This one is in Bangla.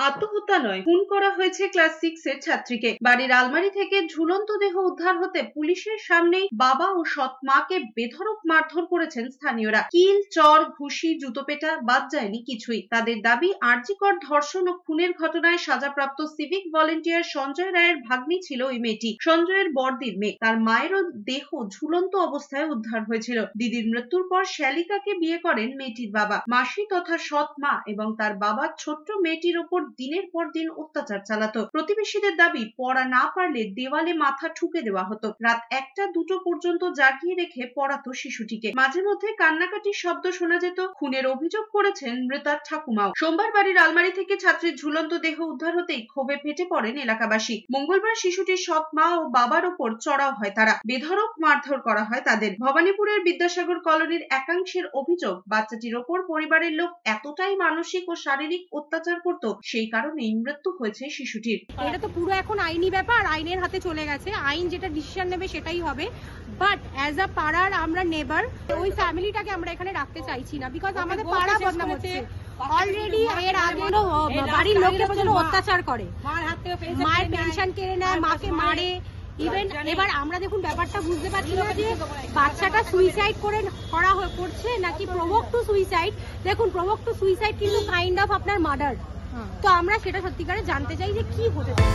আত্মহত্যা নয়, খুন করা হয়েছে ক্লাস 6 এর ছাত্রীকে। বাড়ির আলমারি থেকে ঝুলন্ত দেহ উদ্ধার হতে পুলিশের সামনেই বাবা ও সৎ মাকে বেধড়ক মারধর করেছেন স্থানীয়রা। কিল, চর, ঘুষি, জুতোপেটা বাদ যায়নি কিছুই। তাদের দাবি, আরজিকর ধর্ষণ ও খুনের ঘটনায় সাজাপ্রাপ্ত সিভিক ভলেন্টিয়ার সঞ্জয় রায়ের ভাগ্নি ছিল ওই মেয়েটি। সঞ্জয়ের বড়দির মেয়ে। তার মায়েরও দেহ ঝুলন্ত অবস্থায় উদ্ধার হয়েছিল। দিদির মৃত্যুর পর শ্যালিকাকে বিয়ে করেন মেয়েটির বাবা। মাসি তথা সৎ মা এবং তার বাবা ছোট্ট মেয়েটির ওপর দিনের পর দিন অত্যাচার চালাতো। প্রতিবেশীদের দাবি, পড়া না পারলে দেওয়ালে মাথা ঠুকে দেওয়া হতো। রাত 1টা-2টো পর্যন্ত জাগিয়ে রেখে পড়াতো শিশুটিকে। মাঝে মধ্যে কান্নাকাটির শব্দ শোনা যেত। খুনের অভিযোগ করেছেন মৃতার ঠাকুমাও। সোমবার বাড়ির আলমারি থেকে ছাত্রীর ঝুলন্ত দেহ উদ্ধার হতেই ক্ষোভে ফেটে পড়েন এলাকাবাসী। মঙ্গলবার শিশুটির সৎ মা ও বাবার ওপর চড়াও হয় তারা। বেধড়ক মারধর করা হয় তাদের। ভবানীপুরের বিদ্যাসাগর কলোনির একাংশের অভিযোগ, বাচ্চাটির ওপর পরিবারের লোক এতটাই মানসিক ও শারীরিক অত্যাচার করত, সেই কারণেই মৃত্যু হয়েছে শিশুটির। এটা তো পুরো এখন আইনি ব্যাপার, আইনের হাতে চলে গেছে। আইন যেটা ডিসিশন নেবে সেটাই হবে। বাট অ্যাজ আ পাড়ার আমরা নেবার, ওই ফ্যামিলিটাকে আমরা এখানে রাখতে চাইছি না, বিকজ আমাদের পাড়া বদনাম হচ্ছে। অলরেডি এর আগে বাড়ির লোককে পর্যন্ত অত্যাচার করে, মায়ের পেনশন কেড়ে নেয়, মাকে মারে। ইভেন এবার আমরা দেখুন ব্যাপারটা বুঝতে পারছি না যে বাচ্চাটা সুইসাইড করছে নাকি প্রভোক টু সুইসাইড। দেখুন, প্রভোক টু সুইসাইড কিন্তু কাইন্ড অফ আপনার মার্ডার। তো আমরা সেটা সত্যিকারে জানতে চাই যে কি হতে পারে।